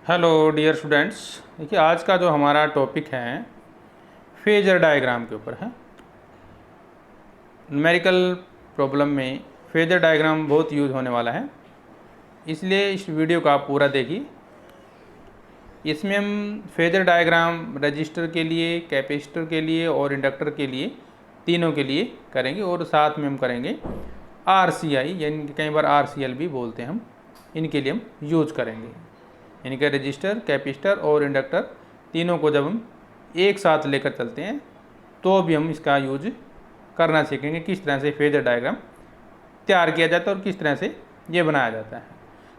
Hello dear students. देखिए आज का जो हमारा टॉपिक है फेजर डायग्राम के ऊपर है। न्यूमेरिकल प्रॉब्लम में फेजर डायग्राम बहुत यूज़ होने वाला है, इसलिए इस वीडियो को आप पूरा देखिए। इसमें हम फेजर डायग्राम रजिस्टर के लिए, कैपेसिटर के लिए और इंडक्टर के लिए, तीनों के लिए करेंगे और साथ में हम करेंगे RCI, यानी कई बार RCL भी बोलते हैं हम, इनके लिए हम यूज करेंगे। यानी कि रजिस्टर, कैपेसिटर और इंडक्टर तीनों को जब हम एक साथ लेकर चलते हैं तो भी हम इसका यूज करना सीखेंगे, किस तरह से फेजर डायग्राम तैयार किया जाता है और किस तरह से ये बनाया जाता है।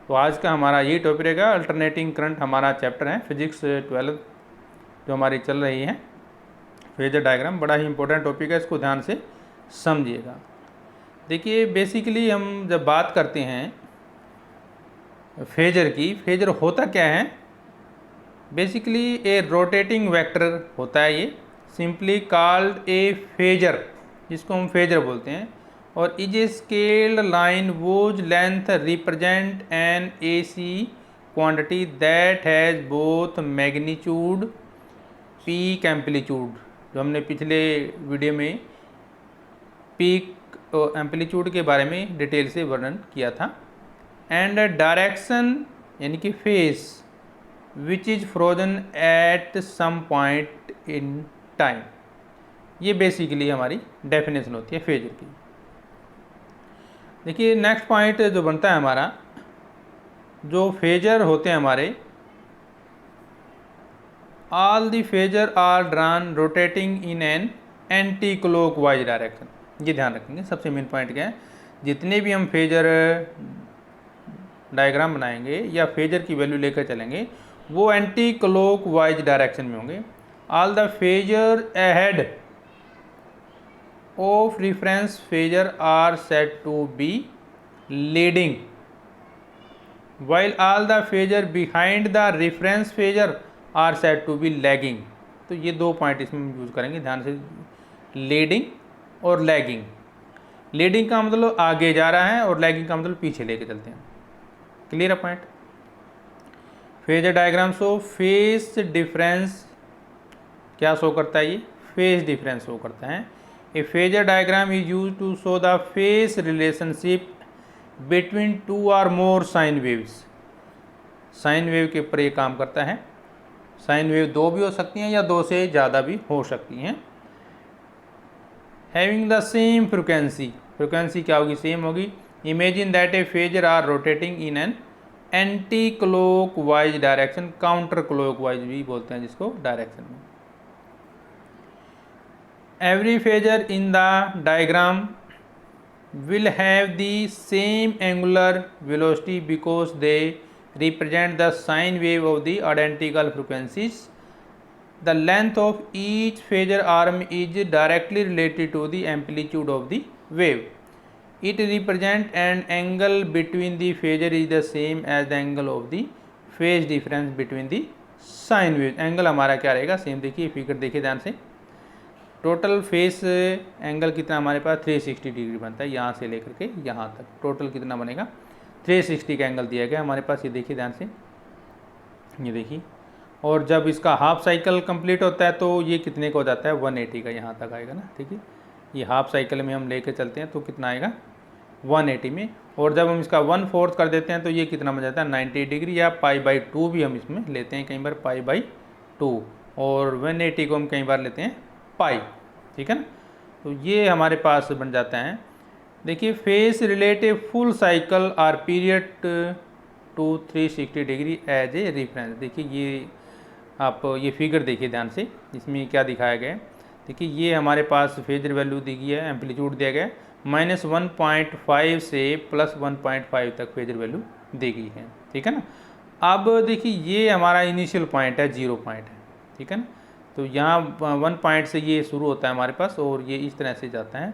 तो आज का हमारा यही टॉपिक रहेगा। अल्टरनेटिंग करंट हमारा चैप्टर है, फिजिक्स 12 जो हमारी चल रही है। फेजर डायग्राम बड़ा ही इंपॉर्टेंट टॉपिक है, इसको ध्यान से समझिएगा। देखिए बेसिकली हम जब बात करते हैं फेजर की, फेजर होता क्या है? बेसिकली ए रोटेटिंग वेक्टर होता है ये, सिंपली कॉल्ड ए फेजर, जिसको हम फेजर बोलते हैं। और is a scaled line whose length represent an AC quantity that has both magnitude peak amplitude, जो हमने पिछले वीडियो में पीक एम्पलीट्यूड के बारे में डिटेल से वर्णन किया था। एंड डायरेक्शन यानी कि phase which is frozen at some point in time. ये बेसिकली हमारी डेफिनेशन होती है फेजर की। देखिए नेक्स्ट पॉइंट जो बनता है हमारा, जो फेजर होते हैं हमारे, all the phasor are drawn rotating in an anti clockwise direction. ये ध्यान रखेंगे, सबसे मेन पॉइंट क्या है, जितने भी हम फेजर डायग्राम बनाएंगे या फेजर की वैल्यू लेकर चलेंगे वो एंटी क्लॉकवाइज डायरेक्शन में होंगे। All the phasor ahead of reference phasor are said to be leading, while all the phasor behind the reference phasor are said to be lagging. तो ये दो पॉइंट इसमें यूज करेंगे ध्यान से, लीडिंग और लैगिंग। लीडिंग का मतलब आगे जा रहा है और लैगिंग का मतलब पीछे लेके चलते हैं। क्लियर है point? Phasor diagram show phase difference, क्या शो करता है ये? फेस डिफरेंस शो करता है। A phasor diagram is use to show the phase relationship between two और more sine waves. Sine wave के ऊपर ये काम करता है। साइन वेव दो भी हो सकती हैं या दो से ज़्यादा भी हो सकती हैं। Having the same frequency, frequency क्या होगी? सेम होगी। Imagine that a phasor are rotating in an anti clockwise direction, counter clockwise भी बोलते हैं जिसको डायरेक्शन में। Every phasor in the diagram will have the same angular velocity because they represent the sine wave of the identical frequencies. The length of each phasor arm is directly related to the amplitude of the wave. It represents an angle between the phasor is the same as the angle of the phase difference between the sine waves. Angle हमारा क्या रहेगा? Same. देखिए figure देखिए ध्यान से, total face angle कितना हमारे पास 360 degree बनता है, यहाँ से लेकर के यहाँ तक टोटल कितना बनेगा? 360 का एंगल दिया गया हमारे पास। ये देखिए ध्यान से, ये देखिए। और जब इसका हाफ साइकिल कंप्लीट होता है तो ये कितने का हो जाता है? 180 का यहाँ तक आएगा ना। ठीक है, ये हाफ साइकिल में हम लेके चलते हैं तो कितना आएगा? 180 में। और जब हम इसका 1/4 कर देते हैं तो ये कितना बन जाता है? 90 डिग्री, या π/2 भी हम इसमें लेते हैं कई बार, π/2। और 180 को हम कई बार लेते हैं पाई। ठीक है ना। तो ये हमारे पास बन जाता है। देखिए phase relate a full cycle or period to 360 degree as a reference. देखिए ये आप ये फिगर देखिए ध्यान से, इसमें क्या दिखाया गया है। देखिए ये हमारे पास फेजर वैल्यू दी गई है, एम्पलीट्यूड दिया गया है, -1.5 से +1.5 तक फेजर वैल्यू दी गई है। ठीक है ना। अब देखिए ये हमारा इनिशियल पॉइंट है, 0 पॉइंट है। ठीक है ना। तो यहाँ 1 पॉइंट से ये शुरू होता है हमारे पास और ये इस तरह से जाता है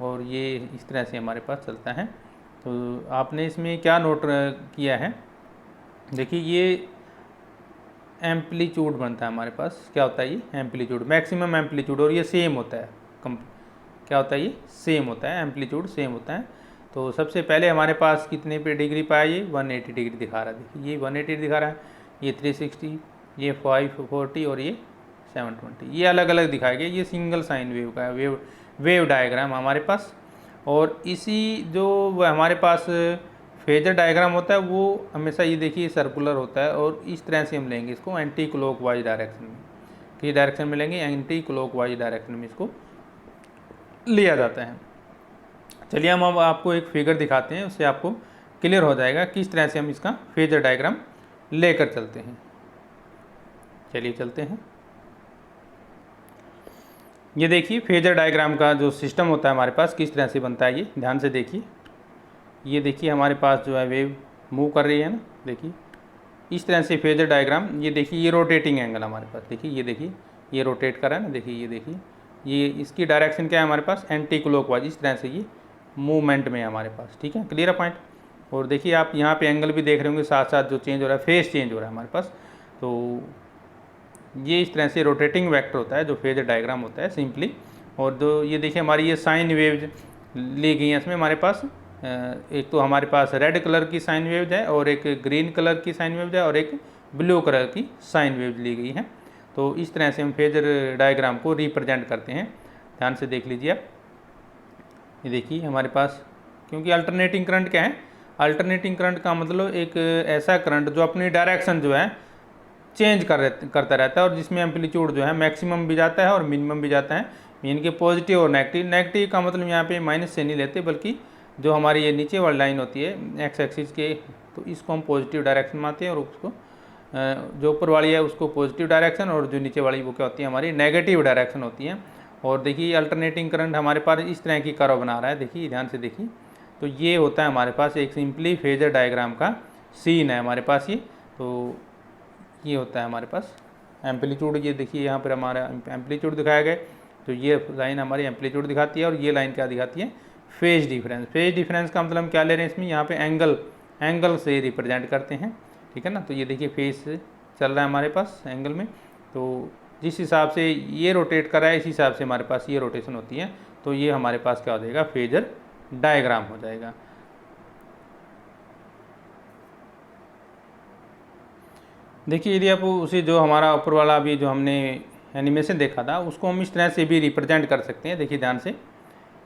और ये इस तरह से हमारे पास चलता है। तो आपने इसमें क्या नोट किया है? देखिए ये एम्पलीट्यूड बनता है हमारे पास। क्या होता है ये? Amplitude, maximum amplitude. और ये सेम होता है, क्या होता है ये? सेम होता है, एम्पलीट्यूड सेम होता है। तो सबसे पहले हमारे पास कितने पे डिग्री पाया? ये 180 डिग्री दिखा रहा है। देखिए ये 180 दिखा रहा है। ये 360, ये 540 और ये 720, ये अलग अलग दिखाए गए। ये सिंगल साइन वेव का वेव डायग्राम हमारे पास। और इसी जो हमारे पास फेजर डायग्राम होता है वो हमेशा ये देखिए सर्कुलर होता है, और इस तरह से हम लेंगे इसको एंटी क्लॉकवाइज डायरेक्शन में। किस डायरेक्शन में लेंगे? एंटी क्लॉकवाइज डायरेक्शन में इसको लिया जाता है। चलिए हम अब आपको एक फिगर दिखाते हैं, उससे आपको क्लियर हो जाएगा किस तरह से हम इसका फेजर डायग्राम लेकर चलते हैं। चलिए चलते हैं। ये देखिए फेजर डायग्राम का जो सिस्टम होता है हमारे पास किस तरह से बनता है, ये ध्यान से देखिए। ये देखिए हमारे पास जो है वेव मूव कर रही है ना, देखिए इस तरह से फेजर डायग्राम। ये देखिए ये रोटेटिंग एंगल हमारे पास, देखिए ये देखिए ये रोटेट कर रहा है ना, देखिए ये देखिए ये इसकी डायरेक्शन क्या है हमारे पास? Anti clockwise. इस तरह से ये मूवमेंट में है हमारे पास, ठीक है, क्लियर है पॉइंट। और देखिए आप यहाँ पे एंगल भी देख रहे होंगे, साथ साथ जो चेंज हो रहा है फेज चेंज हो रहा है हमारे पास। तो ये इस तरह से रोटेटिंग वेक्टर होता है जो फेजर डायग्राम होता है सिंपली। और जो ये देखिए हमारी ये साइन वेव ली गई हैं, इसमें हमारे पास एक तो हमारे पास रेड कलर की साइन वेव है, और एक ग्रीन कलर की साइन वेव है, और एक ब्लू कलर की साइन वेव ली गई है। तो इस तरह से हम फेजर डायग्राम को रिप्रेजेंट करते हैं। ध्यान से देख लीजिए आप। ये देखिए हमारे पास, क्योंकि अल्टरनेटिंग करंट क्या है? अल्टरनेटिंग करंट का मतलब एक ऐसा करंट जो अपनी डायरेक्शन जो है चेंज करता रहता है, और जिसमें एम्पलीट्यूड जो है मैक्सिमम भी जाता है और मिनिमम भी जाता है। मीन के पॉजिटिव और नेगेटिव। नेगेटिव का मतलब यहाँ पे माइनस से नहीं लेते, बल्कि जो हमारी ये नीचे वाली लाइन होती है एक्स एक्सिस के, तो इसको हम पॉजिटिव डायरेक्शन में आते हैं, और उसको जो ऊपर वाली है उसको पॉजिटिव डायरेक्शन, और जो नीचे वाली वो क्या होती है? हमारी नेगेटिव डायरेक्शन होती है। और देखिए अल्टरनेटिंग करंट हमारे पास इस तरह की कर्व बना रहा है, देखिए ध्यान से देखिए। तो ये होता है हमारे पास एक सिंपली फेजर डायग्राम का सीन है हमारे पास ये। तो ये होता है हमारे पास एम्पलीट्यूड। ये देखिए यहाँ पर हमारा एम्पलीट्यूड दिखाया गया, तो ये लाइन हमारी एम्पलीट्यूड दिखाती है, और ये लाइन क्या दिखाती है? Phase difference. फेज डिफरेंस का मतलब हम क्या ले रहे हैं इसमें? यहाँ पे एंगल से रिप्रेजेंट करते हैं, ठीक है ना। तो ये देखिए फेज चल रहा है हमारे पास एंगल में, तो जिस हिसाब से ये रोटेट कर रहा है इस हिसाब से हमारे पास ये रोटेशन होती है। तो ये हमारे पास क्या हो जाएगा? फेजर डायग्राम हो जाएगा। देखिए यदि आप उसे जो हमारा ऊपर वाला अभी जो हमने एनिमेशन देखा था उसको हम इस तरह से भी रिप्रेजेंट कर सकते हैं। देखिए ध्यान से,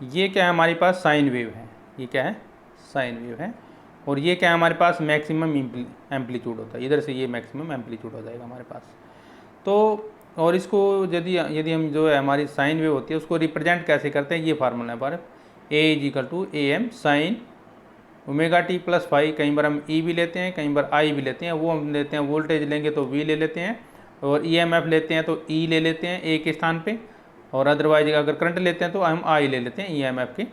ये क्या है? हमारे पास साइन वेव है। ये क्या है? साइन वेव है। और ये क्या है? हमारे पास मैक्सिमम एम्पलीट्यूड होता है, इधर से ये मैक्सिमम एम्पलीट्यूड हो जाएगा हमारे पास। तो और इसको यदि हम जो है हमारी साइन वेव होती है उसको रिप्रेजेंट कैसे करते हैं? ये फार्मूला है हमारे, A is equal to A M sine omega T plus phi. कई बार हम ई भी लेते हैं, कई बार आई भी लेते हैं। वो हम लेते हैं वोल्टेज लेंगे तो वी ले लेते हैं, और ईएमएफ लेते हैं तो ई ले लेते हैं ए के स्थान पे, और अदरवाइज अगर करंट लेते हैं तो हम आई ले लेते हैं ईएमएफ के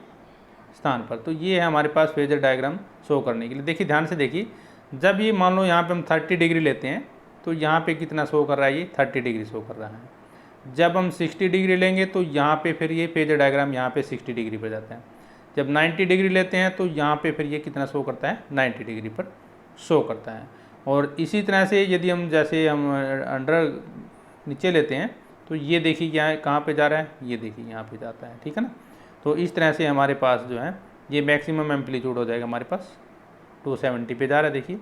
स्थान पर। तो ये है हमारे पास फेजर डायग्राम शो करने के लिए। देखिए ध्यान से देखिए, जब ये मान लो यहाँ पे हम 30 डिग्री लेते हैं तो यहाँ पे कितना शो कर रहा है? ये 30 डिग्री शो कर रहा है। जब हम 60 डिग्री लेंगे तो यहाँ पे फिर ये फेजर डायग्राम यहाँ पे 60 डिग्री पर जाता है। जब 90 डिग्री लेते हैं तो यहाँ पे फिर ये कितना शो करता है? 90 डिग्री पर शो करता है। और इसी तरह से यदि हम जैसे हम अंडर नीचे लेते हैं तो ये देखिए यहाँ कहाँ पे जा रहा है? ये देखिए यहाँ पे जाता है, ठीक है ना। तो इस तरह से हमारे पास जो है ये मैक्सिमम एम्पलीट्यूड हो जाएगा हमारे पास 270 पे जा रहा है, देखिए।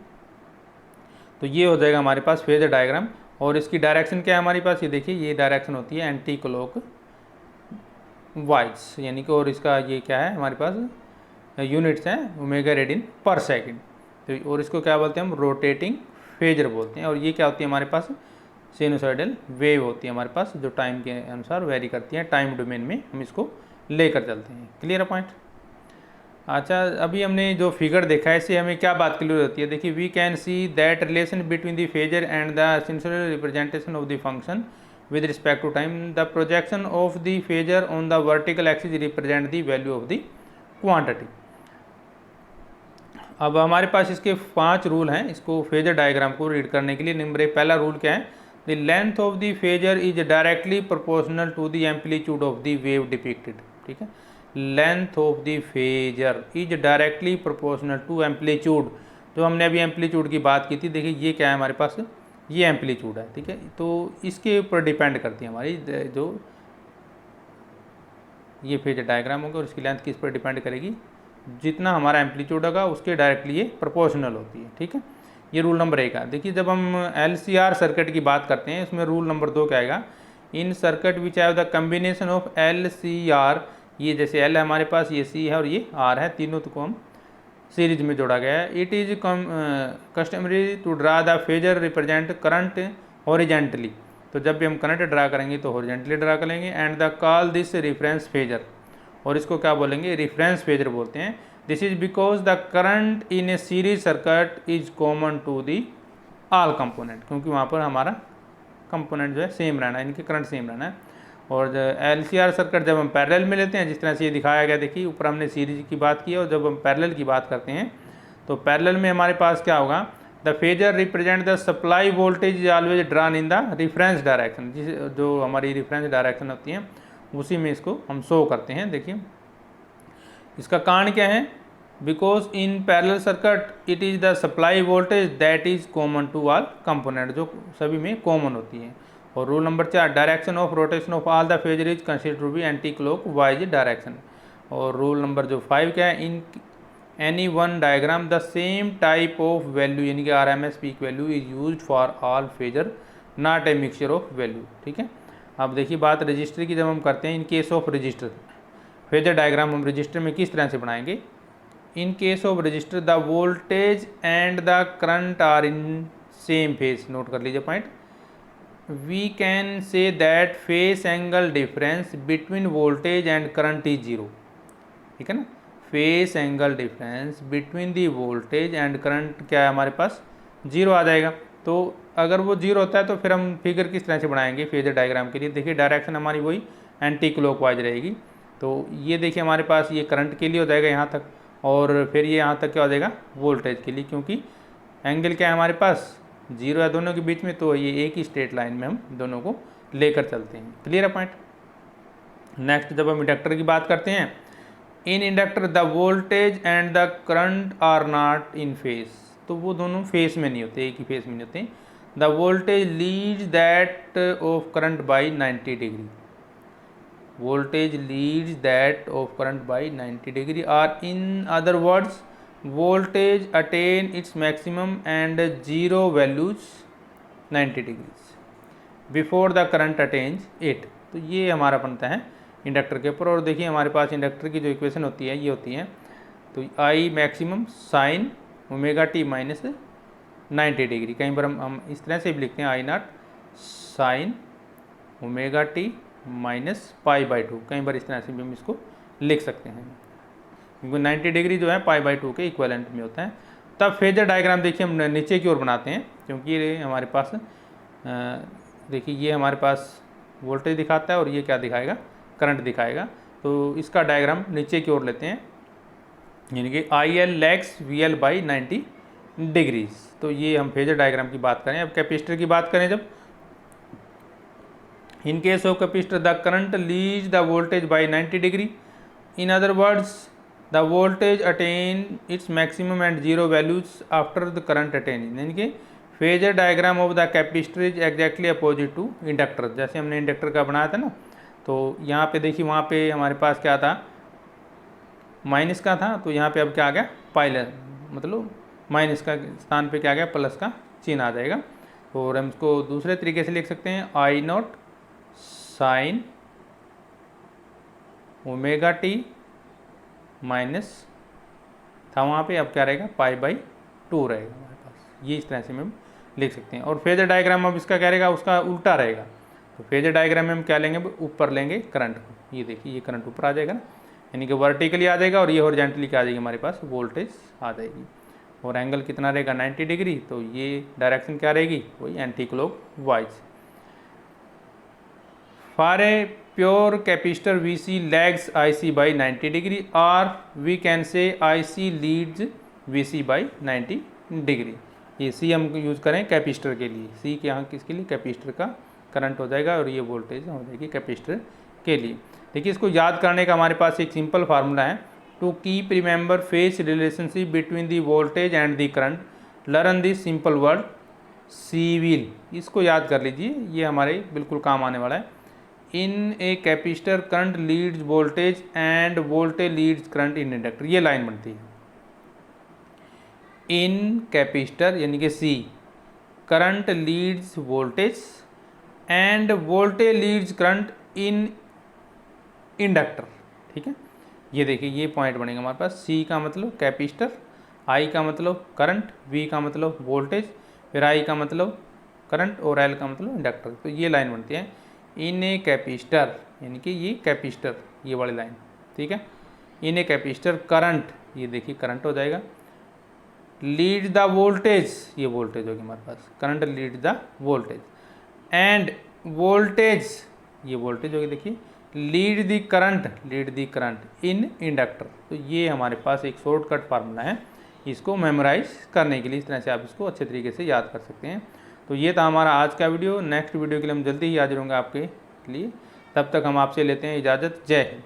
तो ये हो जाएगा हमारे पास फेजर डायग्राम। और इसकी डायरेक्शन क्या है हमारे पास? ये देखिए ये डायरेक्शन होती है एंटी क्लॉक वाइज, यानी कि, और इसका ये क्या है हमारे पास? यूनिट्स हैं ओमेगा रेडियन पर सेकंड। तो और इसको क्या बोलते हैं हम? रोटेटिंग फेजर बोलते हैं। और ये क्या होती है हमारे पास? साइनसॉइडल वेव होती है हमारे पास, जो टाइम के अनुसार वेरी करती हैं। टाइम डोमेन में हम इसको लेकर चलते हैं, क्लियर है पॉइंट। अच्छा, अभी हमने जो फिगर देखा है इससे हमें क्या बात क्लियर होती है? देखिए we can see that relation between the phasor and the sinusoidal representation of the function with respect to time. The projection of the phasor on the vertical axis represent the value of the quantity. अब हमारे पास इसके 5 rule हैं इसको phasor diagram को read करने के लिए। Number 1 पहला रूल क्या है? The length of the phasor is directly proportional to the amplitude of the wave depicted, ठीक है। Length of the phasor is directly proportional to amplitude. जो हमने अभी एम्पलीट्यूड की बात की थी, देखिए ये क्या है हमारे पास? ये एम्पलीट्यूड है, ठीक है। तो इसके ऊपर डिपेंड करती है हमारी जो ये फेजर डायग्राम होगा, और इसकी लेंथ किस पर डिपेंड करेगी? जितना हमारा एम्पलीट्यूड होगा उसके डायरेक्टली ये प्रोपोर्शनल होती है, ठीक है। ये रूल नंबर 1 है। देखिए जब हम LCR सर्किट की बात करते हैं इसमें रूल नंबर 2 क्या आएगा, in circuit which have the combination of LCR, ये जैसे L है हमारे पास, ये C है और ये R है, तीनों को हम सीरीज में जोड़ा गया है। It is customary to draw the phasor represent current horizontally, तो जब भी हम करंट ड्रा करेंगे तो हॉरिजेंटली ड्रा करेंगे। And the call this reference phasor, और इसको क्या बोलेंगे, रेफरेंस फेजर बोलते हैं। This is because the current in a series circuit is common to the all component, क्योंकि वहाँ पर हमारा कंपोनेंट जो है सेम रहना है, इनके करंट सेम रहना है। और LCR सर्किट जब हम पैरेलल में लेते हैं, जिस तरह से ये दिखाया गया, देखिए ऊपर हमने सीरीज की बात की, और जब हम पैरेलल की बात करते हैं तो पैरेलल में हमारे पास क्या होगा, the phasor represent the supply voltage is always drawn in the reference direction, जिस जो हमारी रिफरेंस डायरेक्शन होती है उसी में इसको हम शो करते हैं। देखिए इसका कारण क्या है, because in parallel circuit it is the supply voltage that is common to all component, जो सभी में कॉमन होती है। और rule number 4, direction of rotation of all the phasor is considered to be anti clockwise direction. और rule number जो 5 क्या है, in any one diagram the same type of value यानी कि RMS peak value is used for all phasor not a mixture of value. ठीक है, अब देखिए बात रजिस्टर की जब हम करते हैं, in case of resistor phasor diagram हम रजिस्टर में किस तरह से बनाएंगे। In case of resistor the voltage and the current are in same phase, note कर लीजिए point. We can say that phase angle difference between voltage and current is zero. ठीक है ना, phase angle difference between the voltage and current क्या है हमारे पास, zero आ जाएगा। तो अगर वो जीरो होता है तो फिर हम फिगर किस तरह से बनाएंगे फेजर डायग्राम के लिए। देखिए डायरेक्शन हमारी वही एंटी क्लॉकवाइज रहेगी। तो ये देखिए हमारे पास ये करंट के लिए हो जाएगा यहाँ तक, और फिर ये यहाँ तक क्या हो जाएगा वोल्टेज के लिए, क्योंकि एंगल क्या है हमारे पास जीरो है दोनों के बीच में, तो ये एक ही स्ट्रेट लाइन में हम दोनों को लेकर चलते हैं। क्लियर है पॉइंट। नेक्स्ट जब हम इंडक्टर की बात करते हैं, in inductor the voltage and the current are not in phase, तो वो दोनों फेस में नहीं होते, एक ही फेस में नहीं होते। The voltage leads that of current by 90 degree, voltage leads that of current by 90 degree, or in other words voltage attain its maximum and zero values 90 degrees before the current attains it। तो ये हमारा बनता है inductor के ऊपर। और देखिए हमारे पास इंडक्टर की जो इक्वेशन होती है ये होती है, तो I maximum sign omega T minus 90 degree, कहीं पर हम इस तरह से भी लिखते हैं I not sign omega T minus pi by 2, कई बार इस तरह से भी हम इसको लिख सकते हैं, क्योंकि 90 डिग्री जो है पाई बाई 2 के इक्वलेंट में होता है। तब फेजर डायग्राम देखिए हम नीचे की ओर बनाते हैं, क्योंकि ये हमारे पास देखिए ये हमारे पास वोल्टेज दिखाता है और ये क्या दिखाएगा, करंट दिखाएगा। तो इसका डायग्राम नीचे की ओर लेते हैं, यानी कि IL lags VL by 90 degrees. तो ये हम फेजर डायग्राम की बात करें। अब कैपेसिटर की बात करें, जब in case of capacitor the current leads the voltage by 90 degree, in other words the voltage attain its maximum and zero values after the current attains, यानी कि phasor diagram of the capacitor is exactly opposite to inductor. जैसे हमने inductor का बनाया था ना, तो यहाँ पे देखिए वहाँ पे हमारे पास क्या था, माइनस का था, तो यहाँ पे अब क्या आ गया पाइलर, मतलब माइनस का स्थान पे क्या आ गया प्लस का चिन्ह आ जाएगा। और हम इसको दूसरे तरीके से लिख सकते हैं, I not sign omega T minus था वहाँ पे, अब क्या रहेगा पाई बाई 2 रहेगा हमारे पास। ये इस तरह से हम लिख सकते हैं। और फेजर डायग्राम अब इसका क्या रहेगा, उसका उल्टा रहेगा। तो फेजर डायग्राम में हम क्या लेंगे, ऊपर लेंगे करंट को, ये देखिए ये करंट ऊपर आ जाएगा ना, यानी कि वर्टिकली आ जाएगा, और ये हॉरिजॉन्टली क्या आ जाएगी हमारे पास वोल्टेज आ जाएगी। और एंगल कितना रहेगा 90 डिग्री, तो ये डायरेक्शन क्या रहेगी वही anti clock wise. For a pure capacitor VC lags IC by 90 degree, or we can say IC leads VC by 90 degree। ये C हम यूज़ करें कैपेसिटर के लिए, C के यहाँ किसके लिए, कैपेसिटर का करंट हो जाएगा, और ये वोल्टेज हो जाएगी कैपेसिटर के लिए। देखिए इसको याद करने का हमारे पास एक सिंपल फार्मूला है, to keep remember phase relationship between the voltage and the current, learn this simple word civil. इसको याद कर लीजिए, ये हमारे बिल्कुल काम आने वाला है। In a capacitor current leads voltage and voltage leads current in inductor, ये लाइन बनती है। इन कैपेसिटर यानी कि C current leads voltage and voltage leads current in inductor. ठीक है, ये देखिए ये पॉइंट बनेगा हमारे पास। सी का मतलब कैपेसिटर, आई का मतलब करंट, वी का मतलब वोल्टेज, फिर आई का मतलब करंट और एल का मतलब इंडक्टर। तो ये लाइन बनती है इन ए कैपेसिटर यानी कि ये कैपेसिटर, ये वाली लाइन। ठीक है, इन ए कैपेसिटर करंट, ये देखिए करंट हो जाएगा, लीड द वोल्टेज, ये वोल्टेज होगी हमारे पास, current lead the voltage and voltage, ये वोल्टेज होगी देखिए, lead the current in inductor. तो ये हमारे पास एक शॉर्टकट फार्मूला है, इसको मेमोराइज करने के लिए इस तरह से आप इसको अच्छे तरीके से याद कर सकते हैं। तो ये था हमारा आज का वीडियो। नेक्स्ट वीडियो के लिए हम जल्दी ही हाजिर होंगे आपके लिए। तब तक हम आपसे लेते हैं इजाज़त। जय हिंद।